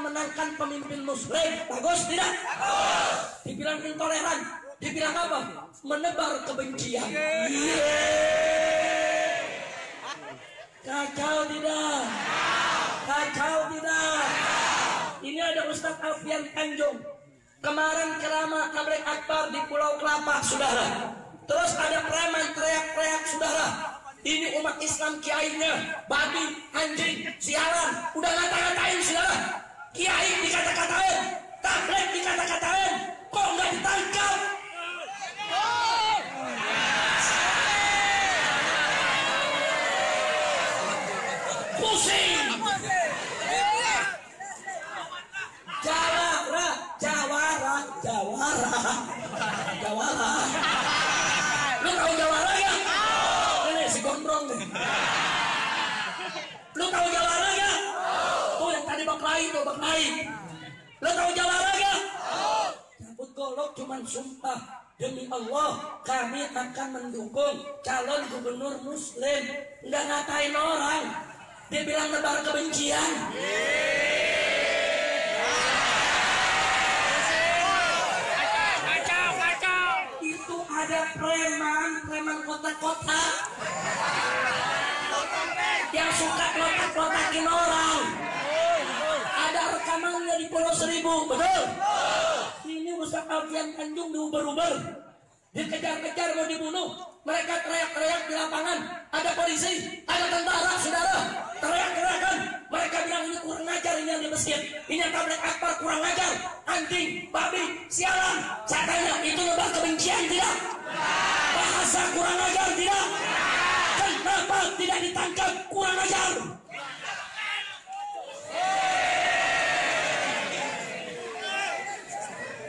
menangkan pemimpin muslim. Bagus tidak? Bagus. Dibilang intoleran, dibilang apa? Menebar kebencian. Kacau tidak? Kacau tidak? Ini ada Ustadz Alfian Tanjung. Kemarin ceramah tabligh akbar di Pulau Kelapa, saudara. Terus ada preman teriak-teriak, saudara. Ini umat Islam kiainya babi, anjing, sialan. Udah ngata-ngatain, saudara. Kiai dikata-katain, tabligh dikata-katain. Kok nggak ditangkap? Pusing. Jawara. Lu tahu Jawara ya? Ini si gondrong nih. Lu tahu Jawara ya? Tuh yang tadi bak naik. Lu tahu Jawara ya? Cabut golok cuman sumpah. Demi Allah, kami akan mendukung calon gubernur muslim. Nggak ngatain orang. Dia bilang nebar kebencian. Ada preman kota-kota yang suka kotak-kotakin orang. Ada rekamannya di Pulau Seribu, betul? Ini Ustaz Alfian Tanjung diuber-uber, dikejar-kejar mau dibunuh. Mereka teriak-teriak di lapangan. Ada polisi, ada tentara, saudara. Teriak-teriakan. Mereka bilang ini kurang ajar, ini yang di masjid. Ini yang tabligh akbar kurang ajar. Anjing, babi, sialan. Saya tanya, itu nebar kebencian tidak? Bahasa kurang ajar tidak? Kenapa tidak ditangkap? Kurang ajar.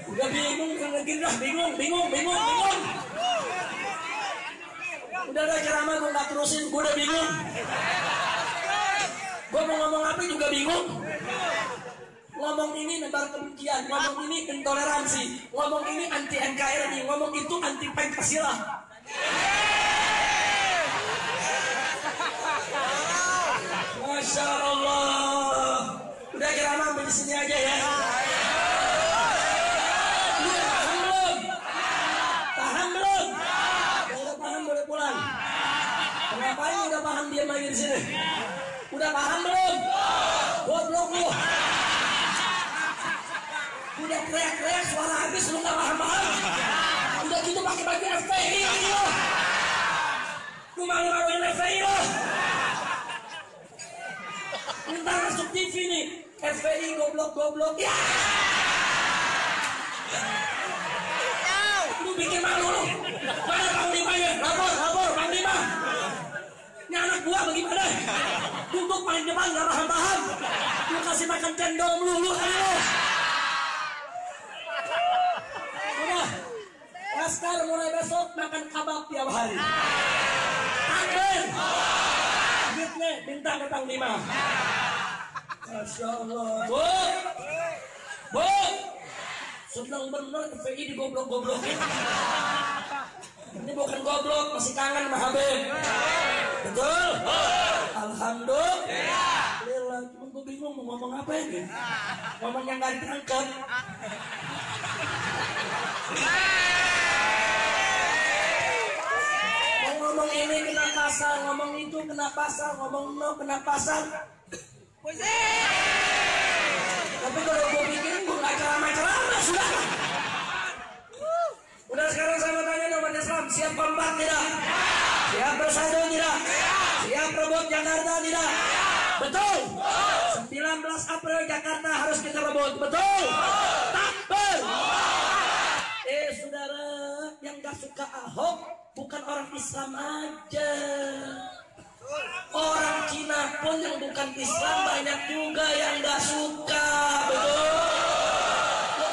Udah bingung kan lagi dah, bingung. Udah ada ceramah gue nggak terusin, gue udah bingung. Gue mau ngomong apa juga bingung. Ngomong ini nebar kebencian, ngomong ini intoleransi, ngomong ini anti NKRI, ngomong itu anti Pancasila. Masya Allah. Udah ceramah di sini aja ya. Lu paham belum? Paham belum? Udah paham boleh pulang. Kenapa ini udah paham diam lagi di sini? Udah paham belum? Goblok lu. Udah teriak-teriak suara habis lu gak paham-paham. Udah gitu pakai baju FPI lu. Lu malu-maluin FPI lu. Ntar masuk TV nih, FPI goblok-goblok. Ya. Lu bikin malu lu. Mana Panglimanya? Lapor Panglima. Ini anak gua bagaimana? Duduk paling depan gak paham-paham. Lu kasih makan cendol melulu ayo. Udah, Laskar mulai besok makan kabab tiap hari. Takbir. Duitnya bintang ke Panglima. Masya Allah. Bu, senang bener FPI digoblok-goblokin. Ini bukan goblok, masih kangen sama Habib. Betul? Alhamdulillah. Cuma gue bingung mau ngomong apa ini. Ngomong yang gak ditangkap. Mau ngomong ini kena pasal, ngomong itu kena pasal, ngomong no kena pasal. Tapi kalau gue pikirin gue gak ceramah sudah. Udah sekarang saya mau tanya umat Islam, siap kompak tidak? Siap bersatu tidak? Siap rebut Jakarta tidak? Betul? 19 April Jakarta harus kita rebut, betul? Takbir! Saudara yang gak suka Ahok bukan orang Islam aja. Orang Cina pun yang bukan Islam banyak juga yang gak suka, betul?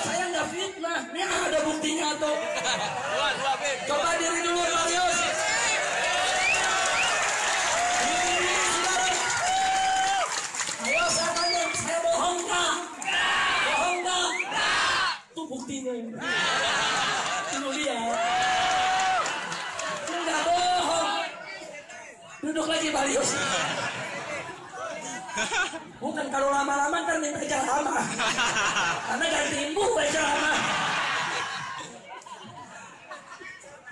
Saya nggak fitnah, ini ada buktinya tuh. Coba diri dulu Marius. Ayo saya tanya, saya bohong nggak? Bohong nggak? Tuh buktinya. Tuh lihat. Nggak bohong. Duduk lagi Marius. Bukan kalau lama-lama kan minta ceramah. Karena ganti ibu ceramah.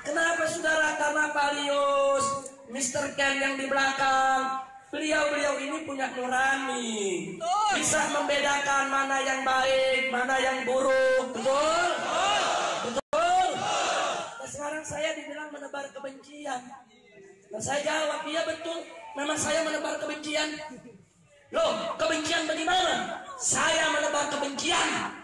Kenapa saudara? Karena Palius, Mr. Ken yang di belakang, beliau ini punya nurani, bisa membedakan mana yang baik, mana yang buruk. Betul? Betul? Nah, sekarang saya dibilang menebar kebencian. Nah, saya jawab, iya betul, memang saya menebar kebencian. Loh, kebencian bagaimana? Saya menebar kebencian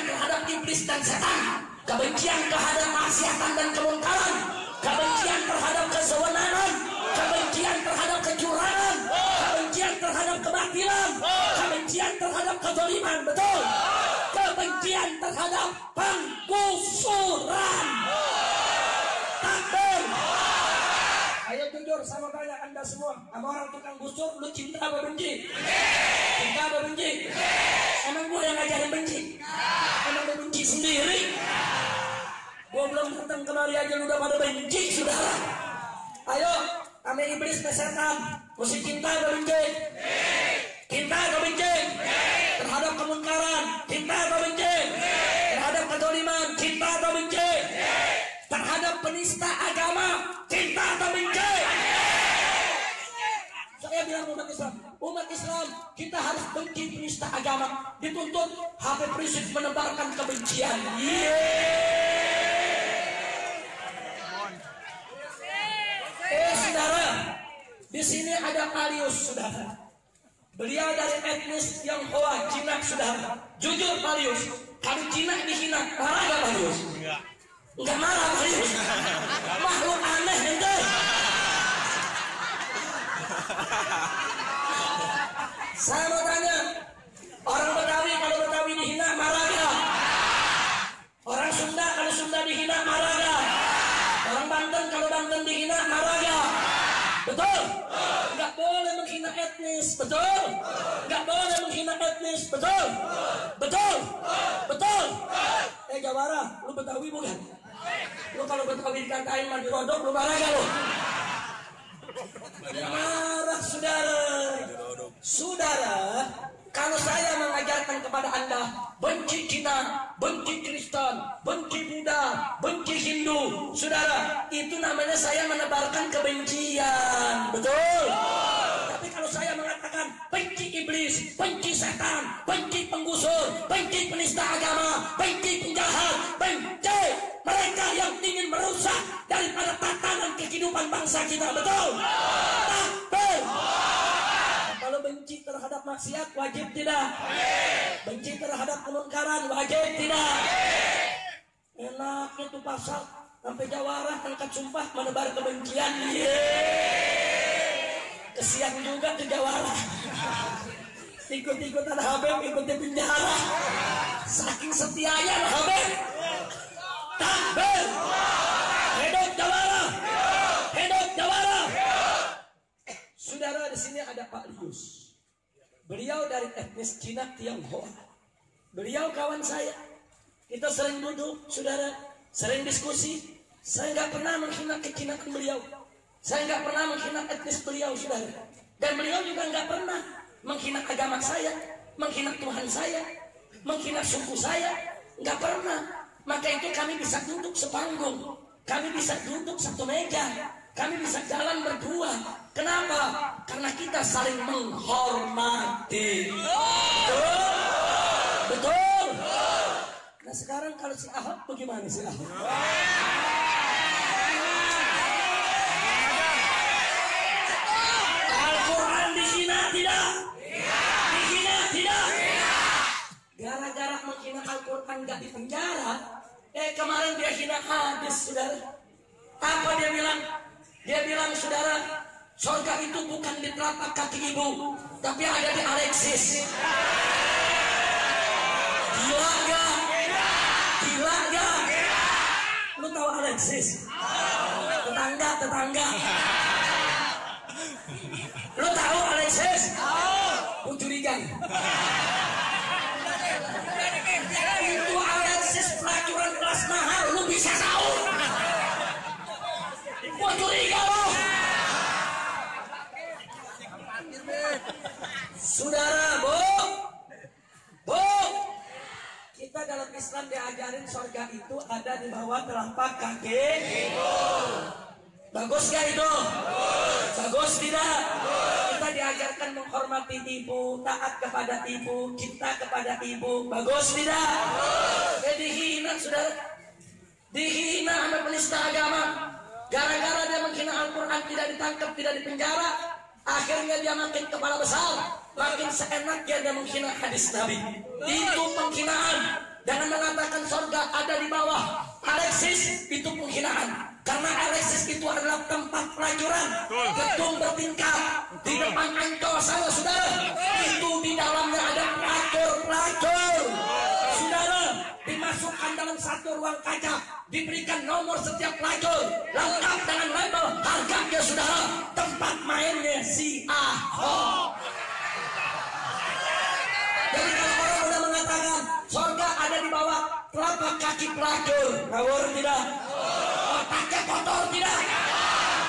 terhadap iblis dan setan, kebencian terhadap maksiatan dan kemungkaran, kebencian terhadap kesewenangan, kebencian terhadap kecurangan, kebencian terhadap kebatilan, kebencian terhadap kezaliman. Betul? Kebencian terhadap penggusuran. Takbir. Ayo jujur sama banyak anda semua. Sama orang tukang gusur, lu cinta apa benci? Cinta apa benci? Emang gua yang ngajarin benci? Emang lu benci sendiri? Gua belum datang kemari aja lu udah pada benci, saudara. Ayo, ame iblis setan, mesti cinta apa benci? Cinta apa benci? Terhadap kemungkaran, cinta apa benci? Terhadap kezaliman, cinta apa benci? Terhadap penista agama, cinta atau benci? Saya bilang umat Islam kita harus benci penista agama. Dituntut Habib Rizik menebarkan kebencian. Saudara, di sini ada Palius, saudara. Beliau dari etnis Tionghoa, Cina, saudara. Jujur Palius, kalau Cina dihina, marah gak Palius? Enggak marah Palius. Makhluk aneh ente. Saya mau tanya, orang Betawi kalau Betawi dihina marah gak? Orang Sunda kalau Sunda dihina marah gak? Orang Banten kalau Banten dihina marah gak? Betul? Enggak boleh menghina etnis. Betul? Enggak boleh menghina etnis. Betul? Betul? Betul? Jawara, lu Betawi bukan? Lu kalau Betawi dikatain mandi rodok, lu marah gak lu? Marah saudara. Saudara, kalau saya mengajarkan kepada anda benci Cina, benci Kristen, benci Buddha, benci Hindu, saudara, itu namanya saya menebarkan kebencian. Betul? Tapi kalau saya mengatakan benci iblis, benci setan, benci penggusur, benci penista agama, benci penjahat, benci mereka yang ingin merusak daripada tatanan kehidupan bangsa kita. Betul? Takbir. Kalau benci terhadap maksiat wajib tidak? Benci terhadap kemungkaran wajib tidak? Enak itu pasal sampai Jawara angkat sumpah menebar kebencian. Kesian juga ke Jawara. Ikut-ikutan Habib ikut di penjara. Saking setianya Habib. Takbir. Hidup Jawara. Hidup Jawara. Saudara, di sini ada Pak Lius. Beliau dari etnis Cina Tionghoa. Beliau kawan saya. Kita sering duduk, saudara, sering diskusi. Saya nggak pernah menghina kecinaan beliau. Saya nggak pernah menghina etnis beliau, saudara. Dan beliau juga nggak pernah menghina agama saya, menghina Tuhan saya, menghina suku saya. Nggak pernah. Maka itu kami bisa duduk sepanggung. Kami bisa duduk satu meja. Kami bisa jalan berdua. Kenapa? Karena kita saling menghormati. Betul? Betul? Nah sekarang kalau si Ahok bagaimana si Ahok? Al-Quran dihina tidak? Dihina tidak? Gara-gara menghina Al-Quran gak dipenjara. Kemarin dia hina hadis, saudara. Apa dia bilang? Dia bilang, saudara, surga itu bukan di telapak kaki ibu, tapi ada di Alexis. Gila gak? Gila gak? Lu tahu Alexis? Tetangga. Lu tahu Alexis? Pencurigan. Itu Alexis pelacuran kelas mahal, lu bisa tahu? Gua curiga loh. Saudara, Bu, Kita dalam Islam diajarin surga itu ada di bawah telapak kaki. Bagus gak itu? Bagus tidak? Kita diajarkan menghormati ibu, taat kepada ibu, cinta kepada ibu. Bagus tidak? Dihina saudara, dihina anak penista agama. Gara-gara dia menghina Al-Quran, tidak ditangkap, tidak dipenjara, akhirnya dia makin kepala besar, makin seenaknya dia menghina hadis Nabi. Itu penghinaan. Jangan mengatakan surga ada di bawah Alexis, itu penghinaan. Karena Alexis itu adalah tempat pelacuran, gedung bertingkat di depan Ancol sana saudara. Itu di dalamnya ada pelacur. Saudara, dimasukkan dalam satu ruang kaca, diberikan nomor setiap pelacur, lengkap dengan label harganya saudara. Tempat mainnya si Ahok. Jadi kalau orang udah mengatakan surga ada di bawah telapak kaki pelacur, ngawur tidak? Otaknya kotor tidak?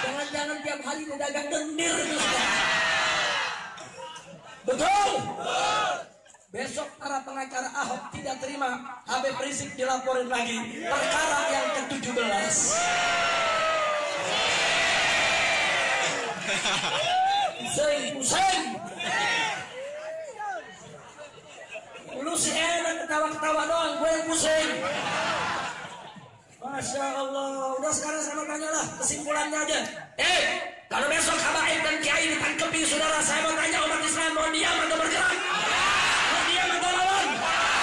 Jangan-jangan tiap hari dagang dendir itu sudah. Betul? Besok para pengacara Ahok tidak terima Habib Rizik dilaporin lagi perkara yang ke-17. Pusing. Lu si enak ketawa-ketawa doang, gue yang pusing. Masya Allah. Udah sekarang saya tanya lah kesimpulannya aja. Kalau besok habaib dan kiai ditangkepi saudara, saya mau tanya umat Islam mau diam atau bergerak? Mau diam atau lawan?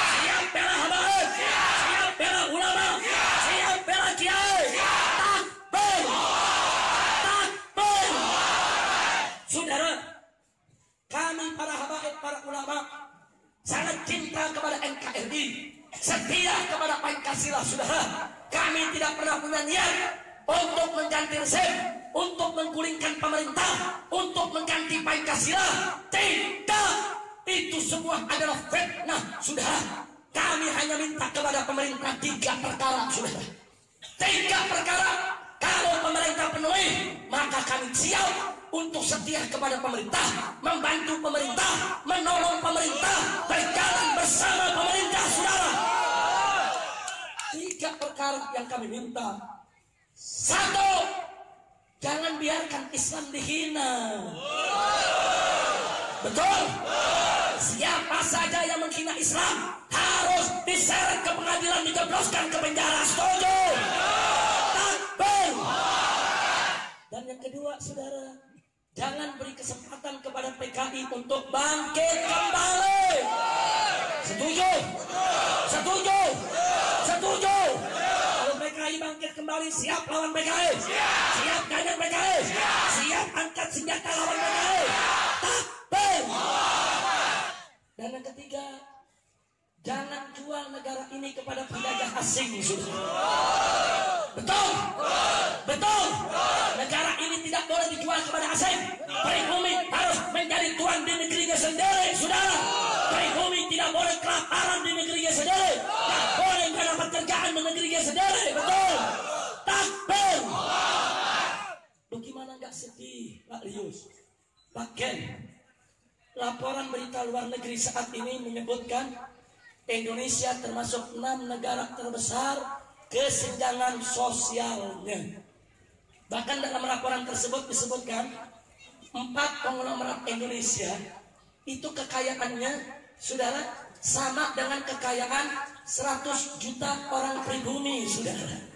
Siap bela habaib, siap bela ulama, siap bela kiai. Takbir, takbir. Saudara, kami para habaib, para ulama sangat cinta kepada NKRI, setia kepada Pancasila saudara. Kami tidak pernah punya niat untuk mengganti rezim, untuk menggulingkan pemerintah, untuk mengganti Pancasila. Tidak, itu semua adalah fitnah saudara. Kami hanya minta kepada pemerintah 3 perkara saudara. 3 perkara. Kalau pemerintah penuhi, maka kami siap untuk setia kepada pemerintah, membantu pemerintah, menolong pemerintah, berjalan bersama pemerintah saudara. 3 perkara yang kami minta. 1, jangan biarkan Islam dihina. Betul? Siapa saja yang menghina Islam harus diseret ke pengadilan, dijebloskan ke penjara. Setuju? Takbir. Dan yang kedua saudara, jangan beri kesempatan kepada PKI untuk bangkit kembali. Setuju? Setuju? Setuju? Kalau PKI bangkit kembali, siap lawan PKI? Siap ganyang PKI? Siap angkat senjata lawan PKI? Takbir. Dan yang ketiga, jangan jual negara ini kepada penjajah asing. Betul? Betul? Negara ini tidak boleh dijual kepada asing. Pribumi harus menjadi tuan di negerinya sendiri, saudara. Pribumi tidak boleh kelaparan di negerinya sendiri. Tak boleh tidak dapat kerjaan di negerinya sendiri. Betul? Takbir. Bagaimana nggak sedih, Pak Lius? Pak Ken, laporan berita luar negeri saat ini menyebutkan Indonesia termasuk 6 negara terbesar kesenjangan sosialnya. Bahkan dalam laporan tersebut disebutkan 4 konglomerat Indonesia itu kekayaannya saudara sama dengan kekayaan 100 juta orang pribumi saudara.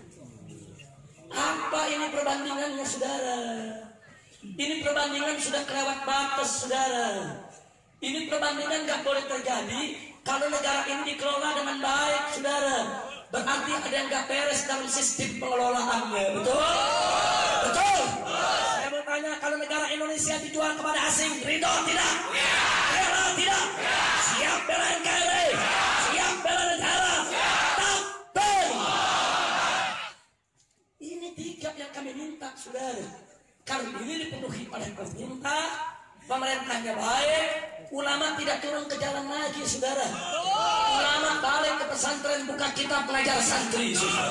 Apa ini perbandingannya saudara? Ini perbandingan sudah kelewat batas saudara. Ini perbandingan gak boleh terjadi kalau negara ini dikelola dengan baik saudara. Berarti ada yang gak beres dalam sistem pengelolaannya. Betul? Betul? Saya mau tanya, kalau negara Indonesia dijual kepada asing, ridho tidak? Bela tidak? Siap bela NKRI? Siap bela negara? Takbir. Ini 3 yang kami minta saudara. Kalau ini dipenuhi oleh pemerintahnya baik, ulama tidak turun ke jalan lagi saudara. Ulama balik ke pesantren, buka kitab pengajar santri saudara.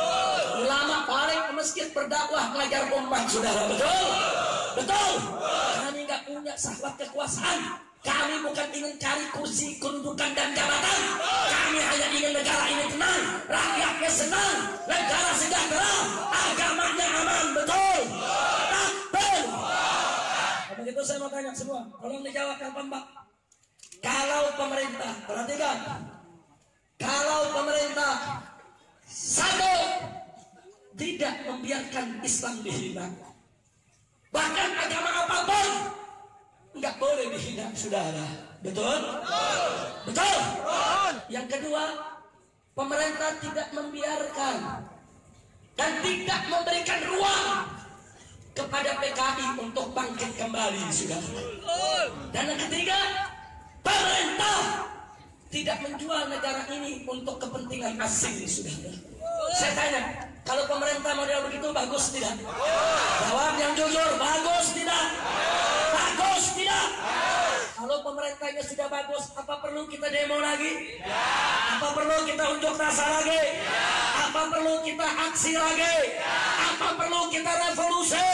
Ulama balik ke masjid berdakwah mengajar umat saudara. Betul? Betul? Kami nggak punya sahabat kekuasaan. Kami bukan ingin cari kursi, kedudukan dan jabatan. Kami hanya ingin negara ini tenang. semangat semua. Tolong dijawab yang Mbak. Kalau pemerintah, perhatikan. Kalau pemerintah satu tidak membiarkan Islam dihina, bahkan agama apapun nggak boleh dihina, saudara. Betul? Betul. Yang kedua, pemerintah tidak membiarkan dan tidak memberikan ruang kepada PKI untuk bangkit kembali, saudara. Dan yang ketiga, pemerintah tidak menjual negara ini untuk kepentingan asing, saudara. Saya tanya, kalau pemerintah model begitu bagus tidak? Jawab yang jujur, bagus tidak? Bagus tidak? Kalau pemerintahnya sudah bagus, apa perlu kita demo lagi? Apa perlu kita unjuk rasa lagi? Apa perlu kita aksi lagi? Apa perlu kita revolusi?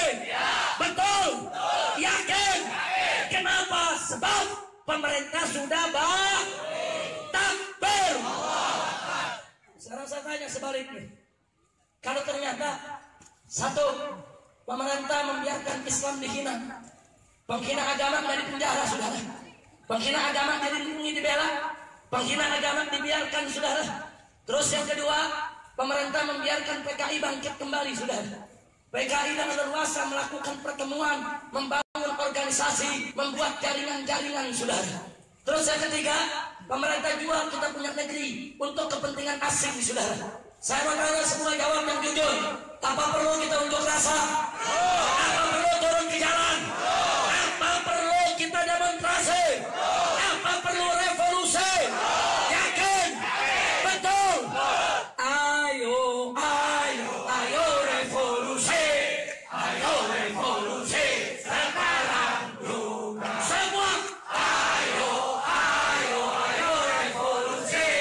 Betul? Yakin? Kenapa? Sebab pemerintah sudah takbir. Sekarang saya tanya sebaliknya. Kalau ternyata satu, pemerintah membiarkan Islam dihina, penghina agama dari penjara, saudara. Penghina agama dilindungi, dibela. Penghina agama dibiarkan, saudara. Terus yang kedua, pemerintah membiarkan PKI bangkit kembali, saudara. PKI dengan leluasa melakukan pertemuan, membangun organisasi, membuat jaringan-jaringan, saudara. Terus yang ketiga, pemerintah jual kita punya negeri untuk kepentingan asing, saudara. Saya mau tanya semua, jawab yang jujur. Apa perlu kita unjuk rasa? Apa perlu turun ke jalan? Apa perlu kita demonstrasi? Apa perlu revolusi? Yakin? Betul? Ayo, ayo, ayo revolusi. Ayo revolusi. Sekarang juga semua. Ayo, ayo, ayo revolusi.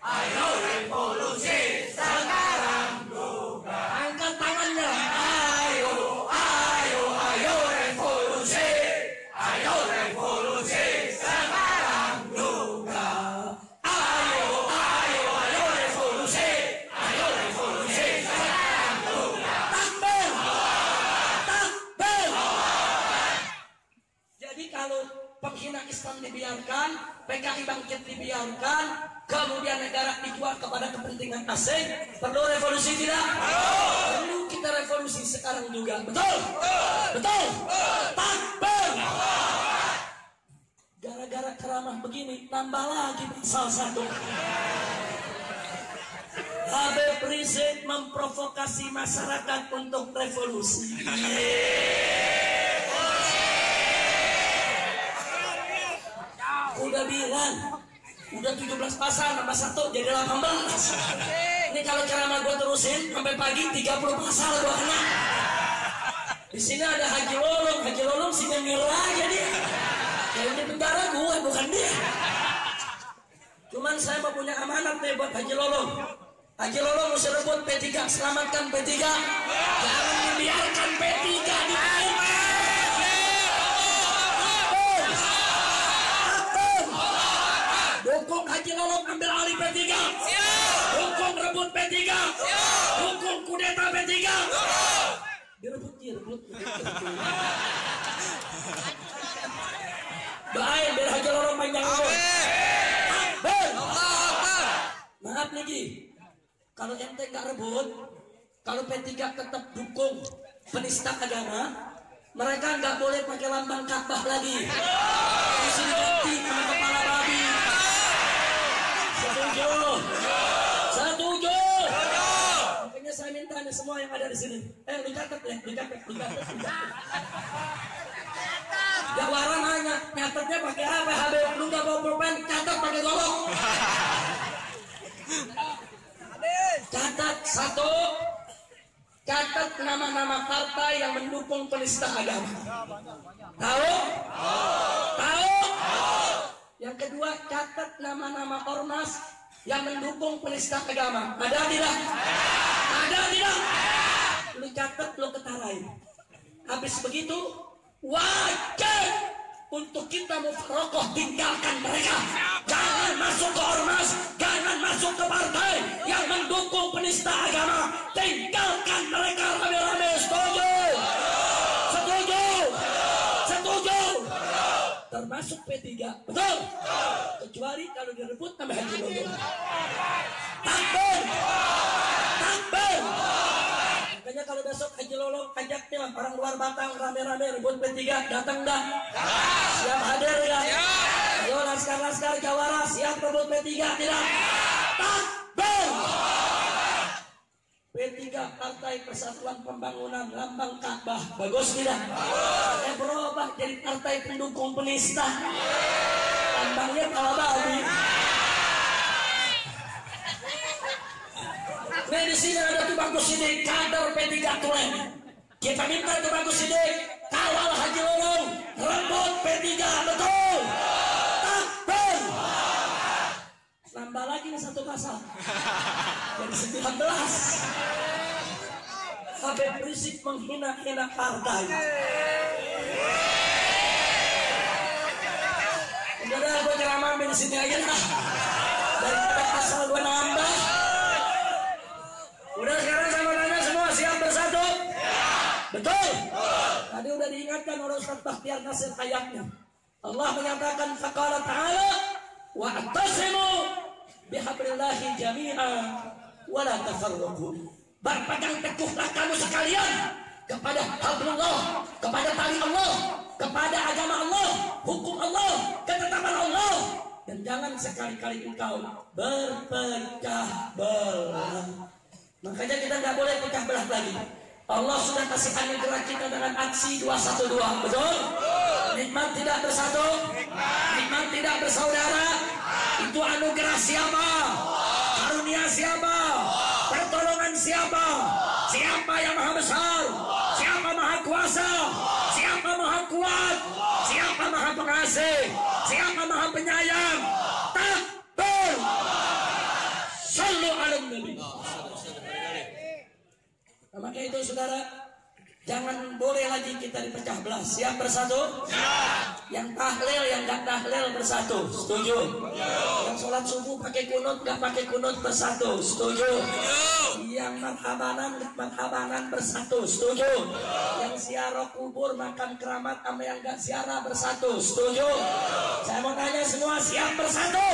Ayo revolusi. Sekarang juga. Angkat tangannya. Ayo, ayo, ayo revolusi. Ayo revolusi. Sekarang juga. Ayo, ayo, ayo revolusi. Ayo revolusi. Sekarang juga. Takbir. Takbir. Jadi kalau penghina Islam dibiarkan, PKI bangkit dibiarkan, kemudian negara dijual kepada kepentingan asing, perlu revolusi tidak? Perlu kita revolusi sekarang juga. Betul? Betul? Takbir. Gara-gara ceramah begini, nambah lagi pasal satu. Habib Rizik memprovokasi masyarakat untuk revolusi. Udah bilang, udah 17 pasal, nambah 1 jadi 18. Ini kalau ceramah gue terusin sampai pagi 30 pasal gue kena. Di sini ada Haji Lolong sih nyengir aja dia. Yang di penjara gue, bukan dia. Cuman saya mau punya amanat nih buat Haji Lolong. Haji Lolong mesti rebut P3, selamatkan P3. Jangan dibiarkan P3 dibiarkan. Dukung Haji Lolong ambil alih P3. Dukung rebut P3. Dukung kudeta P3. Direbut. Doain biar Haji Lolong panjang umur. Maaf nih Ji, kalau ente nggak rebut, kalau P3 tetap dukung penista agama, mereka nggak boleh pakai lambang Ka'bah lagi. Isi ganti sama kepala babi. Setuju. Makanya saya minta nih semua yang ada di sini. Lu catat ya, lu catat. Jawaran hanya nyatetnya pakai apa? Habib lu nggak bawa pulpen, catat pakai golok. Catat satu. Catat nama-nama partai yang mendukung penista agama. Tahu? Tahu? Yang kedua, catat nama-nama ormas yang mendukung penista agama. Ada tidak? Ada tidak? Lu catat, lu ketarain. Habis begitu, wajib untuk kita mufarokoh, tinggalkan mereka. Jangan masuk ke ormas, jangan masuk ke partai yang mendukung penista agama. Tinggalkan mereka rame-rame. Setuju? Setuju? Setuju? termasuk P3. Betul? Kecuali kalau direbut sama Haji Lolo. Takbir! Takbir! Makanya kalau besok Haji Lolo ajaknya orang luar Batang rame-rame rebut P3, datang dah? Siap hadir ya? Ayo laskar-laskar Jawara siap rebut P3 tidak? Takbir! P3 Partai Persatuan Pembangunan lambang Ka'bah. Bagus tidak? Berubah jadi partai pendukung penista. Lambangnya kepala babi. Nah di sini ada tuh Bagus Sidik, kader P3 Tulen. Kita minta tuh Bagus Sidik kawal Haji Lolong, rebut P3, betul? Takbir! Nambah lagi nih satu pasal. Jadi 19. Habib Rizik menghina-hina partai. Udah gue ceramah di sini aja lah. Daripada pasal gue nambah. Udah sekarang saya mau tanya semua siap bersatu? Betul? Tadi udah diingatkan oleh Ustaz Bakhtiar Nasir ayatnya. Allah menyatakan faqala ta'ala wa'tasimu bihablillahi jami'a wa la tafarraqu. Berpegang teguhlah kamu sekalian kepada hablullah, kepada tali Allah, kepada agama Allah, hukum Allah, ketetapan Allah, dan jangan sekali-kali engkau berpecah belah. Makanya kita nggak boleh pecah belah lagi. Allah sudah kasih anugerah kita dengan aksi 212, betul? Nikmat tidak bersatu, nikmat tidak bersaudara. Itu anugerah siapa? Karunia siapa? Pertolongan siapa? Siapa yang maha besar? Siapa maha kuasa? Siapa maha kuat? Siapa maha pengasih? Siapa maha penyayang? Takbir! Sallu ala Nabi. Nah, maka itu saudara, jangan boleh lagi kita dipecah belah. Siap bersatu? Siap. Yang tahlil, yang gak tahlil bersatu. Setuju? Yang sholat subuh pakai kunut, gak pakai kunut bersatu. Setuju? Yang marhabanan bersatu. Setuju? Yang siarah kubur, makan keramat, sama yang gak siarah bersatu. Setuju? Saya mau tanya semua, siap bersatu?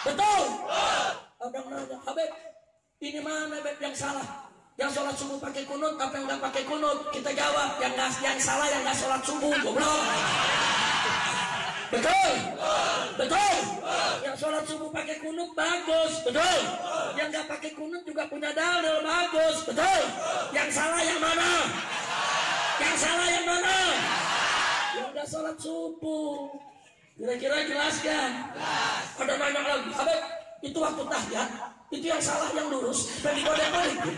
Betul? Abang nanya, Habib, ini mana Habib yang salah? Yang sholat subuh pakai kunut, apa yang nggak pakai kunut? Kita jawab, yang salah yang nggak sholat subuh, goblok. Betul, betul. Yang sholat subuh pakai kunut bagus, betul. Yang nggak pakai kunut juga punya dalil bagus, betul. Yang salah yang mana? Yang salah yang mana? Yang nggak sholat subuh. Kira-kira jelas kan? Ada banyak lagi. Habib, itu waktu tahiyat. Itu yang salah yang lurus dan dikodek-kodek.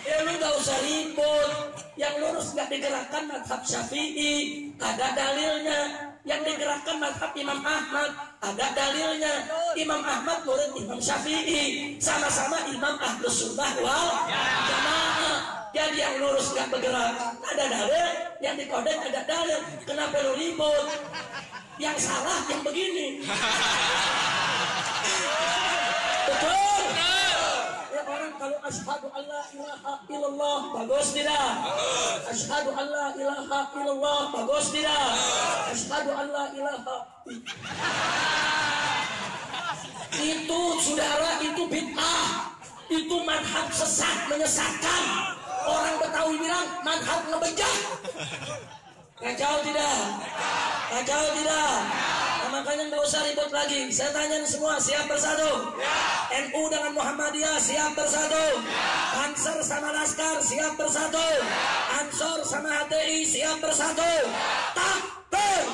Ya lu gak usah ribut. Yang lurus gak digerakkan mazhab Syafi'i, ada dalilnya. Yang digerakkan mazhab Imam Ahmad, ada dalilnya. Imam Ahmad murid Imam Syafi'i, sama-sama Imam Ahlus Sunnah wal Jamaah. Jadi yang lurus gak bergerak, ada dalil. Yang dikodek ada dalil. Kenapa lu ribut? Yang salah yang begini. Betul. Ya orang kalau asyhadu alla ilaha illallah bagus tidak? Asyhadu alla ilaha illallah bagus tidak? Asyhadu alla ilaha. Itu saudara itu bid'ah. Itu madhab sesat menyesatkan. Orang Betawi bilang madhab ngebejat. Kacau tidak? Kacau tidak? Nah, makanya nggak usah ribut lagi. Saya tanya semua, siap bersatu? Ya. NU dengan Muhammadiyah siap bersatu? Ya. Ansor sama Laskar siap bersatu? Ya. Ansor sama HTI siap bersatu? Ya. Takbir!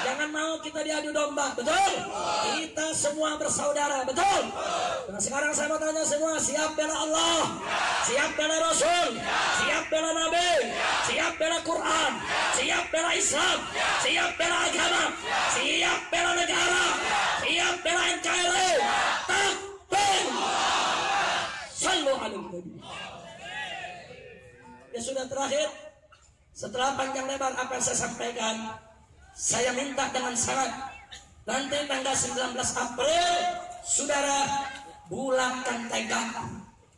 Jangan mau kita diadu domba, betul? Kita semua bersaudara, betul? Nah sekarang saya mau tanya semua, siap bela Allah? Siap bela Rasul? Siap bela Nabi? Siap bela Quran? Siap bela Islam? Siap bela agama? Siap bela negara? Siap bela NKRI? Takbir! Sallu alaihi wasallam. Ya sudah terakhir, setelah panjang lebar apa yang saya sampaikan, saya minta dengan sangat nanti tanggal 19 April saudara bulatkan tekad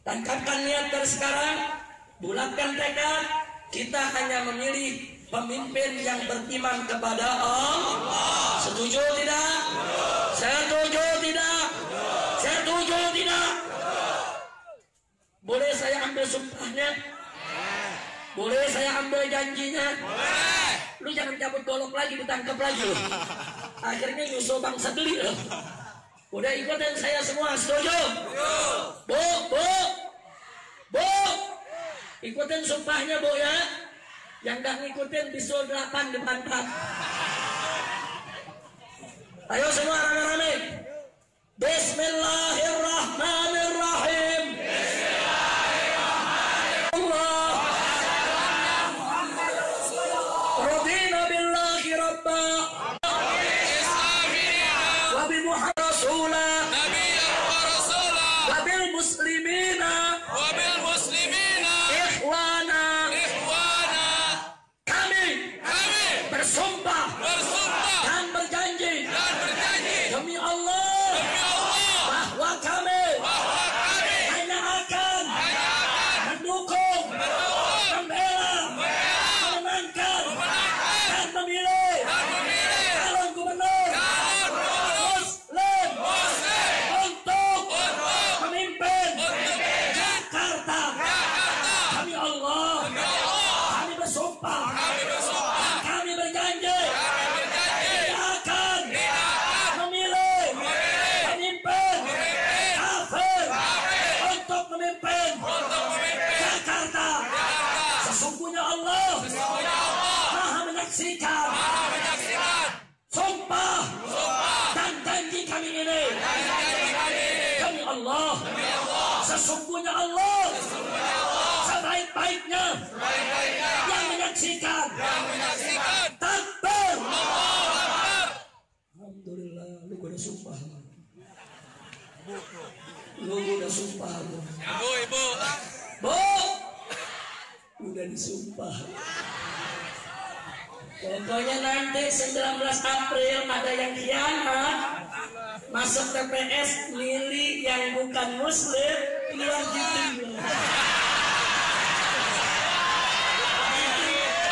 dan kan niat dari sekarang, bulatkan tekad. Kita hanya memilih pemimpin yang beriman kepada Allah. Setuju tidak? Setuju tidak? Setuju tidak? Boleh saya ambil sumpahnya? Boleh saya ambil janjinya? Boleh. Lu jangan cabut golok lagi, ditangkap lagi lu. Akhirnya nyusul bangsa geli lu. Udah ikutin saya semua, setuju? Bu, bu, bu, ikutin sumpahnya bu ya. Yang gak ngikutin disuruh 8 depan Pak. Ayo semua rame-rame. Bismillahirrahmanirrahim. Radina billahi rabba wa bi Muhammad rasula wa bil muslimina ikhwana. Kami bersumpah dan berjanji demi Allah bahwa kami hanya akan mendukung, membela, memenangkan dan memilih calon gubernur Muslim untuk memimpin Jakarta. Kami Allah, kami bersumpah, kami berjanji tidak akan memilih pemimpin kafir untuk memimpin Jakarta. Sesungguhnya Allah Maha menyaksikan sumpah dan janji kami ini. Demi Allah, sesungguhnya Allah sebaik-baiknya yang menyaksikan. Takbir. Alhamdulillah, lu udah sumpah. Lu udah sumpah. Ibu. Bu, udah disumpah. Pokoknya nanti 19 April ada yang khianat, masuk TPS milih yang bukan Muslim, keluar gitu.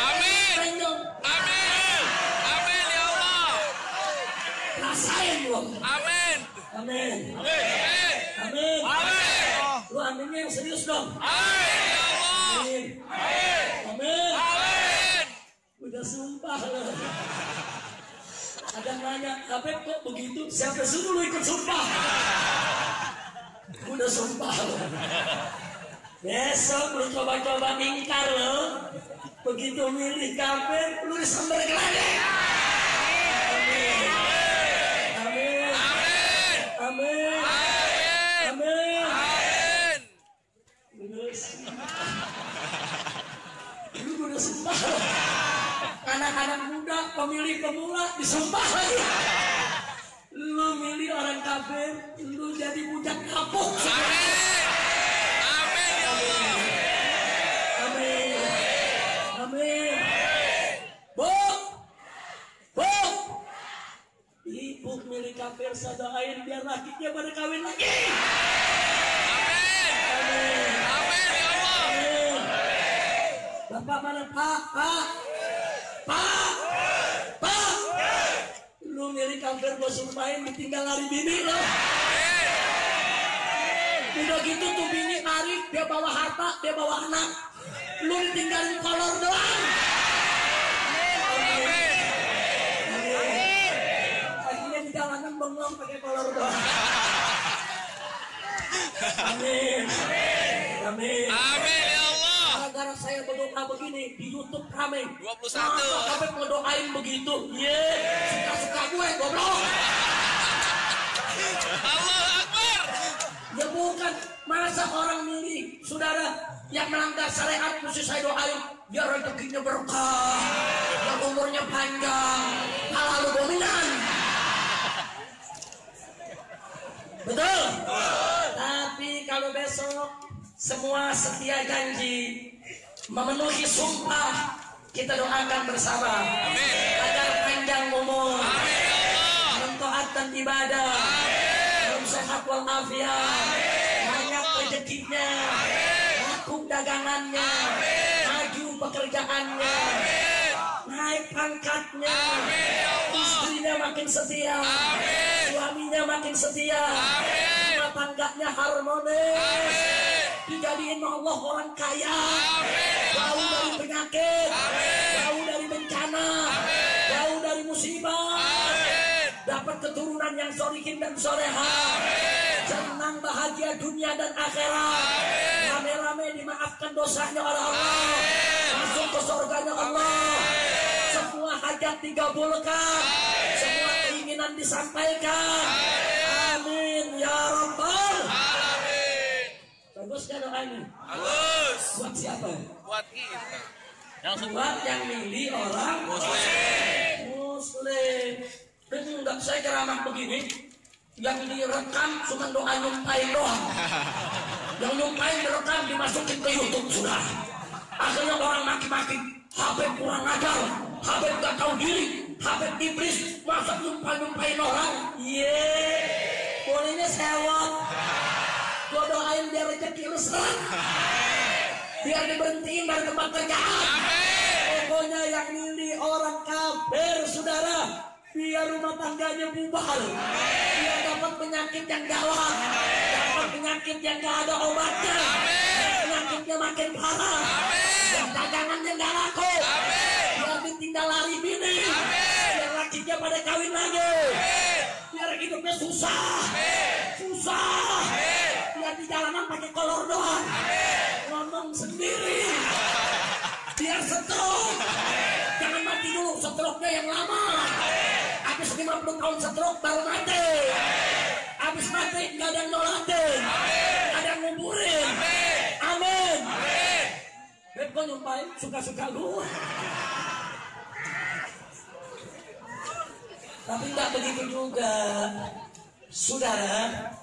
Amin. Amin. Amin ya Allah. Rasain lu. Amin. Amin. Amin. Amin. Amin. Lu aminnya yang serius dong. Amin ya Allah. Amin. Amin. Amin. Amin. Udah sumpah lo. Ada nanya, Habib kok begitu? Siapa suruh lu ikut sumpah? Udah sumpah lo. Besok lu coba-coba ingkar lo. Begitu milih kafir, lu disambar ke lagi. Amin. Amin. Amin. Amin. Amin. Lu udah sumpah lo. Anak-anak muda, pemilih pemula disumpah lagi. Lu milih orang kafir, lu jadi budak kapuk. Amin. Amin ya Allah. Amin. Amin. Bu, bu, ibu milih kafir, saya doain biar lakinya pada kawin lagi. Amin. Amin. Amin ya Allah. Amin. Bapak mana Pak? Pak, lu milih kafir, gua sumpahin ditinggal lari bini lo. Udah gitu tuh bini lari, dia bawa harta, dia bawa anak, lu ditinggalin kolor doang. Akhirnya di jalanan bengong pakai kolor doang. Amin. Amin. Amin ya Allah. Gara-gara saya berdoa begini di YouTube rame. 21. Sampai mau doain begitu. Ye, suka-suka gue goblok. Allahu Akbar. Ya bukan, masa orang milih saudara yang melanggar syariat mesti saya doain biar rezekinya berkah, biar umurnya panjang, halal dominan. Betul? Tapi kalau besok semua setia janji, memenuhi sumpah, kita doakan bersama. Amin. Agar panjang umur, Amin ya Allah. taat dan ibadah, dalam sehat walafiat, banyak rezekinya, laku dagangannya, maju pekerjaannya, naik pangkatnya. Amin ya Allah. Istrinya makin setia. Amin. Suaminya makin setia. Amin. Rumah tangganya harmonis. Amin. Dijadiin Allah orang kaya. Amin. Jauh dari penyakit. Amin. Jauh dari bencana. Amin. Jauh dari musibah. Amin. Dapat keturunan yang sholihin dan soleha. Amin. Senang bahagia dunia dan akhirat. Amin. Rame-rame dimaafkan dosanya oleh Allah. Amin. Masuk ke surganya Allah. Semua hajat dikabulkan. Semua keinginan disampaikan. Amin ya Rabbal Alamin. Bagus kan doanya? Bagus. Buat siapa? Buat kita. Buat yang milih orang Muslim. Dan enggak saya ceramah begini, yang direkam cuma doa nyumpain doang. Yang nyumpain direkam dimasukin ke YouTube sudah. Akhirnya orang maki-maki, Habib kurang ajar, Habib gak tahu diri, Habib iblis, masa nyumpain orang. Bolehnya sewot. Gua doain biar rezeki lu seret, biar diberhentiin dari tempat kerjaan. Pokoknya yang milih orang kafir, saudara, biar rumah tangganya bubar, biar dapat penyakit yang gawat, dapat penyakit yang gak ada obatnya, penyakitnya makin parah, yang dagangannya gak laku, biar ditinggal lari bini, biar lakinya pada kawin lagi, biar hidupnya susah, biar di jalanan pakai kolor doang, ngomong sendiri, biar stroke, jangan mati dulu, stroke-nya yang lama. Habis 50 tahun stroke baru mati. Habis mati nggak ada yang nolatin, nggak ada yang nguburin. Amin. Beb, kau nyumpain suka-suka lu. Tapi nggak begitu juga, saudara.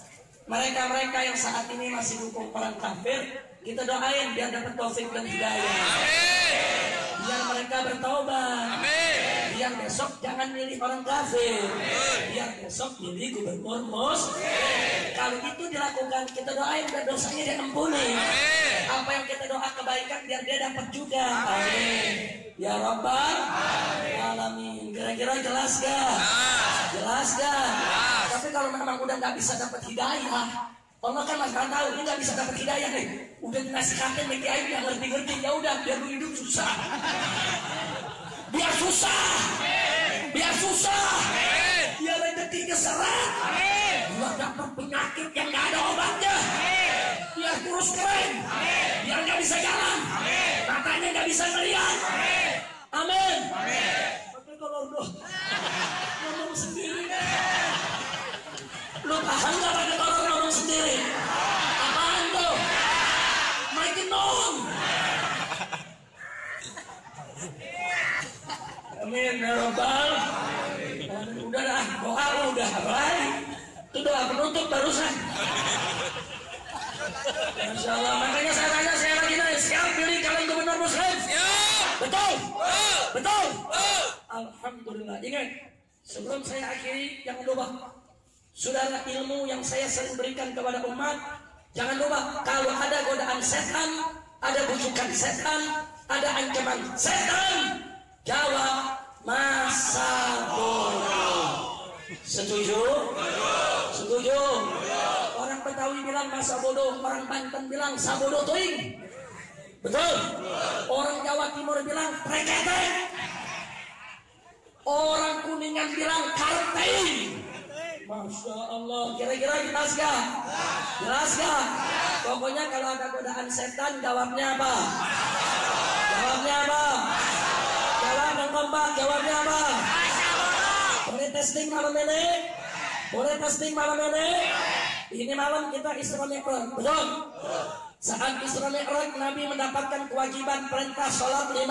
Mereka-mereka yang saat ini masih dukung orang kafir, kita doain biar dapat taufik dan hidayah. Biar mereka bertaubat. Biar besok jangan milih orang kafir. Biar besok milih gubernur Muslim. Kalau itu dilakukan, kita doain biar dosanya diampuni. Apa yang kita doa kebaikan biar dia dapat juga. Amin. Ya Rabbal Alamin. Kira-kira jelas gak? Jelas gak? Tapi kalau memang udah gak bisa dapat hidayah, Allah kan mas tahu ini nggak bisa dapat hidayah nih. Udah dinasihatin nih kiai yang ngerti-ngerti, ya udah biar lu hidup susah. Biar susah. Biar rezekinya seret. Biar dapat penyakit yang nggak ada obatnya. Biar kurus keren. Biar nggak bisa jalan. Matanya nggak bisa ngeliat. Amin. Tapi kalau udah ngomong sendiri, lu paham nggak pada kalau ngomong sendiri? Apaan tuh? Maikin dong. Amin ya Rabbal. Udah dah, doa udah baik. Itu doa penutup barusan. Masya Allah. Makanya saya tanya, saya lagi nanya, siap pilih calon gubernur Muslim? Betul. Betul. Alhamdulillah. Ingat, sebelum saya akhiri, jangan lupa, saudara, ilmu yang saya sering berikan kepada umat, jangan lupa, kalau ada godaan setan, ada bujukan setan, ada ancaman setan, jawab masa bodoh. Setuju? Setuju? Orang Betawi bilang masa bodoh, orang Banten bilang sabodo tuing. Betul? Orang Jawa Timur bilang prekete. Orang Kuningan bilang kartei. Masya Allah, kira-kira jelas gak? Jelas gak? Pokoknya kalau ada godaan setan, jawabnya apa? Jawabnya apa? Jawab yang kompak, jawabnya apa? Boleh testing malam ini? Boleh testing malam ini? Ini malam kita Isra Mi'raj, betul? Saat Isra Mi'raj Nabi mendapatkan kewajiban perintah sholat 5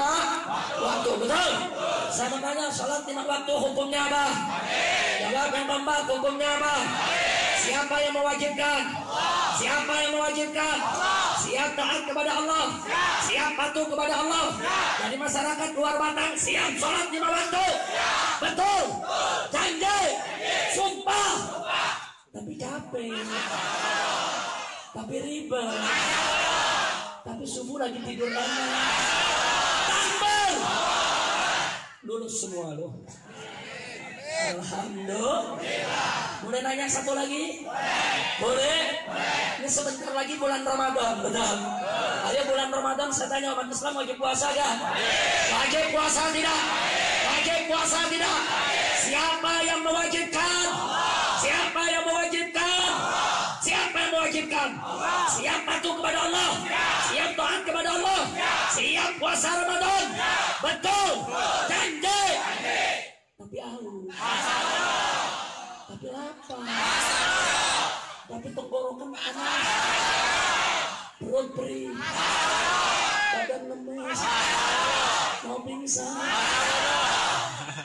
waktu, betul? Saya bertanya, sholat 5 waktu hukumnya apa? Jawab yang keempat, hukumnya apa? Siapa yang mewajibkan? Siapa yang mewajibkan? Siap taat kepada Allah, siap patuh kepada Allah. Jadi masyarakat luar Batang siap sholat 5 waktu, betul? Janji, sumpah. Tapi capek, tapi ribet, tapi subuh lagi tidur lama. Takbir, lulus semua loh. Alhamdulillah. Boleh nanya satu lagi? Boleh? Ini sebentar lagi bulan Ramadan, betul? Ayo bulan Ramadan saya tanya umat Islam wajib puasa gak? Wajib puasa tidak? Wajib puasa tidak? Siapa yang mewajibkan? Siapa yang mewajibkan? Siapa yang mewajibkan? Siap patuh kepada Allah? Siap taat kepada Allah? Siap puasa Ramadan? Betul? Janji? Tapi haus, tapi lapar, tapi tenggorokan panas, perut perih, badan lemes, mau pingsan.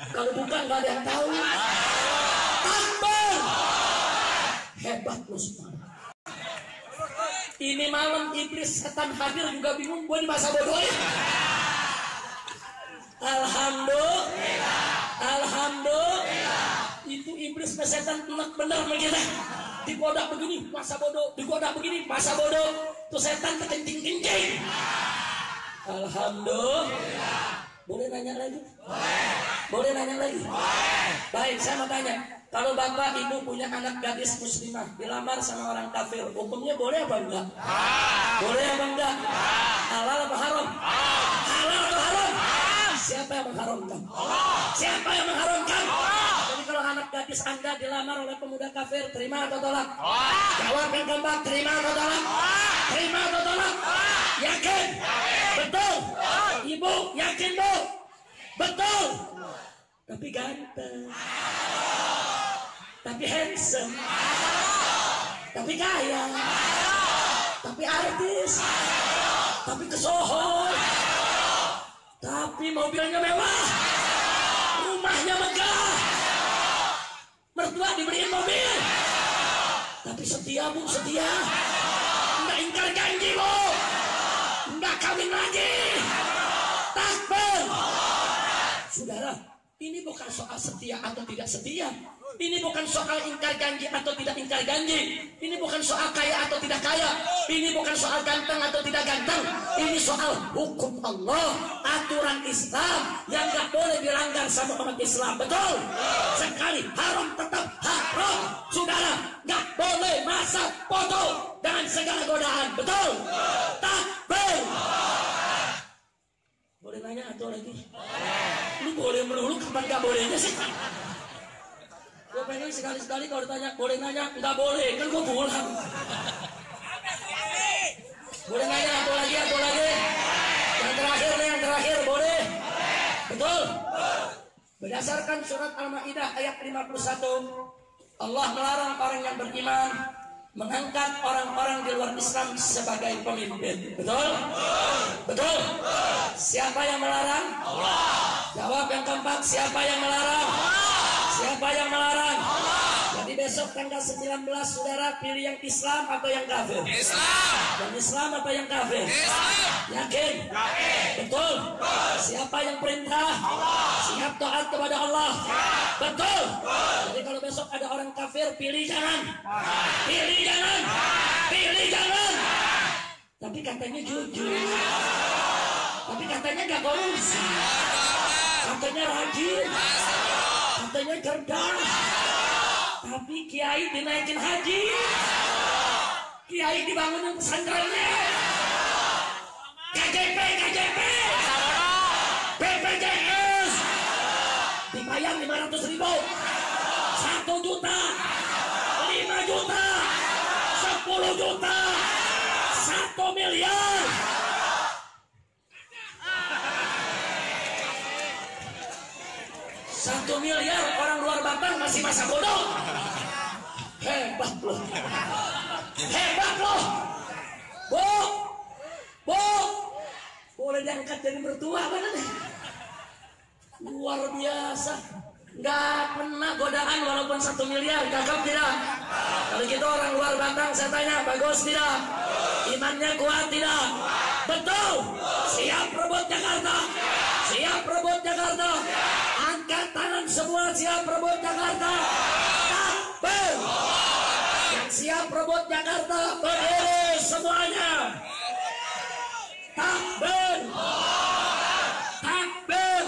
Kalau bukan nggak ada yang tahu. Takbir, hebat lu semua. Ini malam iblis setan hadir juga bingung gue di masa bodoh ya. Alhamdulillah. Alhamdulillah. Itu iblis setan enak benar begitu. Digoda begini masa bodoh, digoda begini masa bodoh. Tuh setan kekencing-kencing. Alhamdulillah. Boleh nanya lagi? Boleh nanya lagi? Baik, saya mau tanya. Kalau bapak ibu punya anak gadis muslimah dilamar sama orang kafir, hukumnya boleh apa enggak? Boleh apa enggak? Halal apa haram? Halal atau haram? Siapa yang mengharamkan? Siapa yang mengharamkan? Jadi kalau anak gadis anda dilamar oleh pemuda kafir, terima atau tolak? Jawab yang keempat, terima atau tolak? Terima atau tolak? Yakin? Betul? Ibu yakin bu? Betul? Tapi ganteng, tapi handsome, tapi kaya, tapi artis, tapi kesohor, tapi mobilnya mewah, rumahnya megah, mertua dibeliin mobil, tapi setia bu, setia, nggak ingkar janji bu, nggak kawin lagi. Takbir. Saudara, ini bukan soal setia atau tidak setia. Ini bukan soal ingkar janji atau tidak ingkar janji. Ini bukan soal kaya atau tidak kaya. Ini bukan soal ganteng atau tidak ganteng. Ini soal hukum Allah, aturan Islam yang gak boleh dilanggar sama umat Islam. Betul? Sekali haram tetap haram. Saudara, gak boleh masa foto dengan segala godaan. Betul? Takbir. Boleh nanya atau lagi? Lu boleh melulu, kapan gak bolehnya sih? Gue pengen sekali-sekali kalau ditanya boleh nanya, nggak boleh, kan gue pulang. Boleh nanya atau lagi? Yang terakhir boleh? Betul? Berdasarkan surat Al-Maidah ayat 51, Allah melarang orang yang beriman mengangkat orang-orang di luar Islam sebagai pemimpin. Betul? Betul? Siapa yang melarang? Allah. Jawab yang keempat, siapa yang melarang? Siapa yang melarang? Jadi besok tanggal 19 saudara pilih yang Islam atau yang kafir? Islam. Yang Islam atau yang kafir? Islam. Yakin? Yakin. Betul? Siapa yang perintah? Allah. Siap taat kepada Allah? Betul? Jadi kalau besok ada orang kafir, pilih jangan. Pilih jangan. Pilih jangan. Tapi katanya jujur. Tapi katanya gak korupsi. Katanya rajin. Katanya cerdas. Tapi kiai dinaikin haji. Kiai dibangunin pesantrennya. KJP BPJS dibayar 500.000, 1 juta, 5 juta, 10 juta, 1 miliar. Satu miliar orang luar Batang masih masa bodoh. Hebat loh. Hebat loh. Bu, boleh diangkat jadi mertua mana nih? Luar biasa. Nggak pernah godaan walaupun 1 miliar. Cakep tidak? Kalau gitu orang luar Batang saya tanya, bagus tidak? Imannya kuat tidak? Betul. Siap rebut Jakarta. Siap rebut Jakarta. Angkat tangan semua, siap rebut Jakarta. Takbir. Yang siap rebut Jakarta berdiri semuanya. Takbir. Takbir.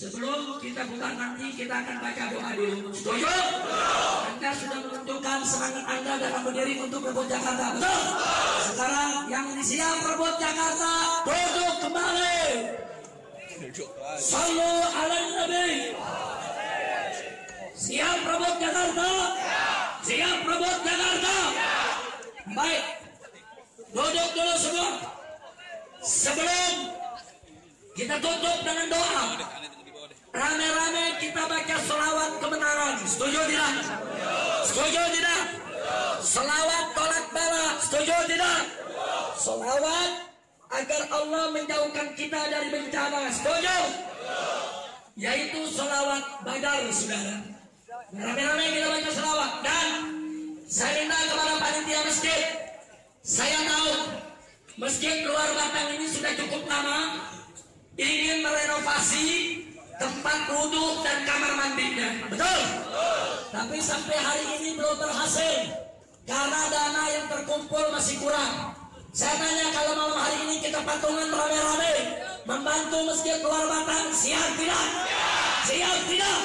Sebelum kita buka nanti, kita akan baca doa dulu. Setuju? Anda sudah menunjukkan semangat Anda dalam berdiri untuk rebut Jakarta. Betul? Sekarang yang siap rebut Jakarta, duduk kembali. Sallu ala Nabi. Siap rebut Jakarta? Siap rebut Jakarta? Baik. Duduk dulu semua. Sebelum kita tutup dengan doa, rame-rame kita baca selawat kemenangan. Setuju tidak? Setuju tidak? Selawat tolak bala. Setuju tidak? Selawat agar Allah menjauhkan kita dari bencana. Setuju? Yaitu selawat Badar, saudara. Rame-rame kita baca selawat. Dan saya minta kepada panitia masjid, saya tahu masjid luar Batang ini sudah cukup lama ingin merenovasi tempat wudhu dan kamar mandinya. Betul? Tapi sampai hari ini belum berhasil karena dana yang terkumpul masih kurang. Saya tanya, kalau malam hari ini kita patungan rame-rame membantu masjid luar Batang, siap tidak? Siap tidak?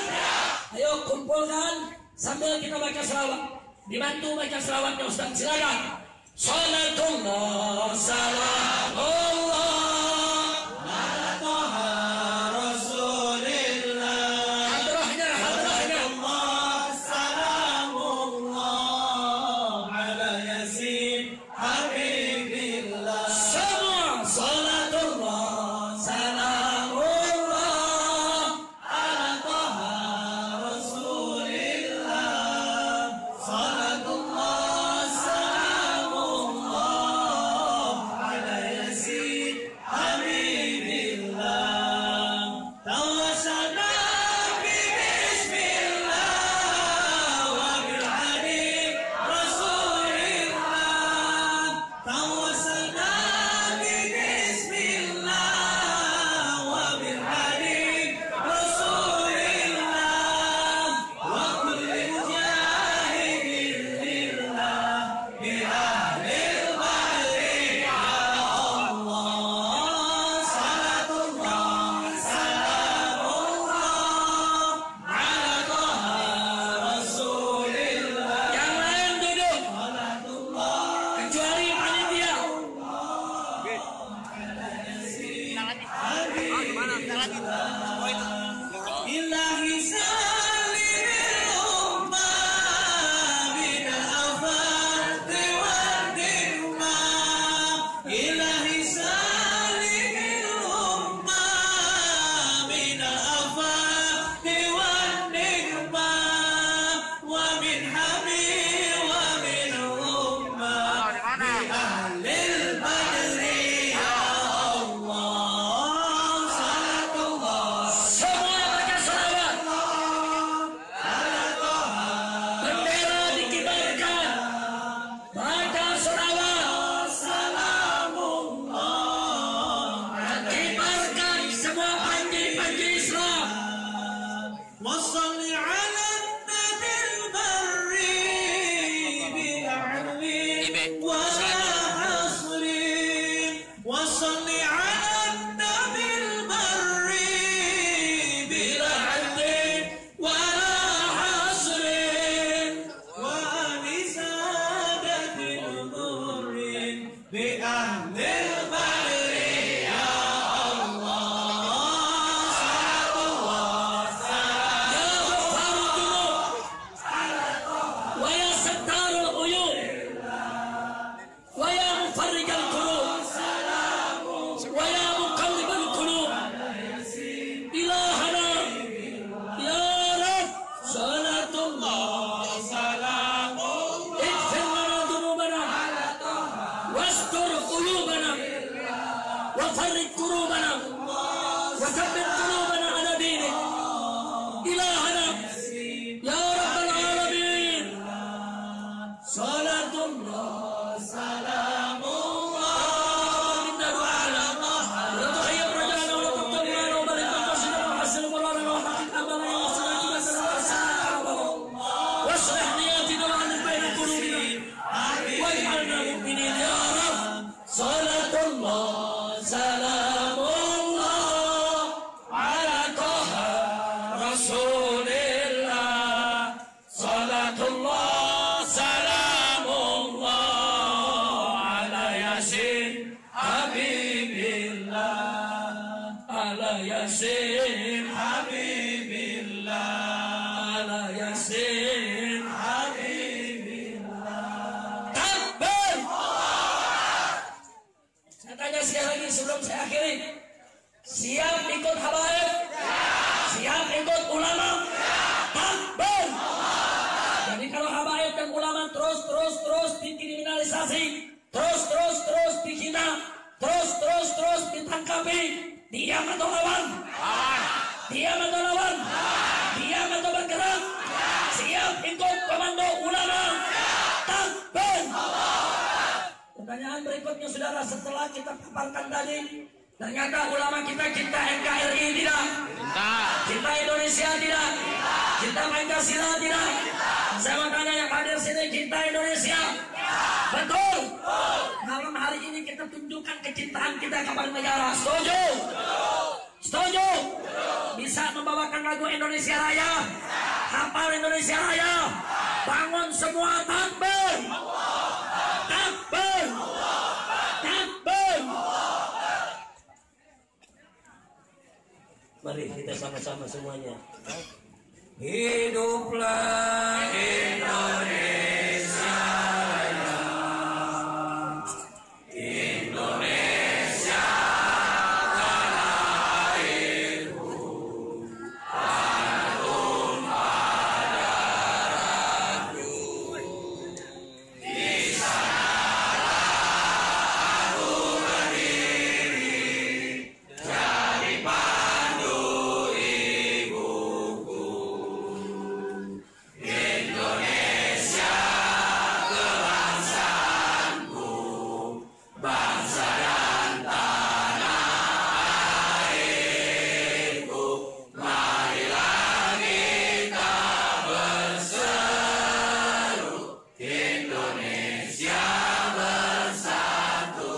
Ayo kumpulkan sambil kita baca selawat. Dibantu baca selawatnya Ustaz, silakan. Salatullah salamullah salatullah salamullah ala toha Yasin Habibillah, ala Yasin Habibillah. Takbir. Saya tanya sekali lagi sebelum saya akhiri, siap ikut habaib? Siap ikut ulama? Takbir. Jadi kalau habaib dan ulama terus dikriminalisasi, terus dihina, terus ditangkapi, diam atau lawan? Diam atau lawan? Diam atau bergerak? Siap ikut komando ulama? Takbir. Pertanyaan berikutnya saudara, setelah kita paparkan tadi, ternyata ulama kita NKRI tidak, kita Indonesia tidak, kita Pancasila tidak. Saya mau tanya yang hadir sini, kita Indonesia, betul? Malam hari ini kita tunjukkan kecintaan kita kepada negara. Setuju? Setuju? Bisa membawakan lagu Indonesia Raya, hafal Indonesia Raya, bangun semua takbir, takbir, takbir. Mari kita sama-sama semuanya. Hiduplah Indonesia Raya, Indonesia tanah airku, tanah tumpah darahku. Di sanalah aku berdiri, jadi pandu ibuku. Indonesia kebangsaanku, bangsa dan tanah airku. Marilah kita berseru, Indonesia bersatu.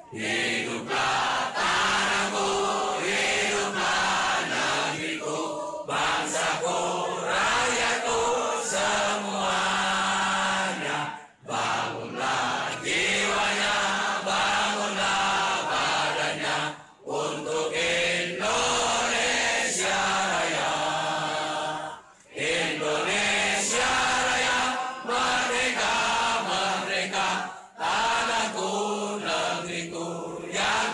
Hiduplah tanahku, hiduplah negeriku, bangsaku, rakyatku semuanya. Bangunlah jiwanya, bangunlah badannya untuk Indonesia Raya. Indonesia Raya, merdeka, merdeka, tanahku, negeriku yang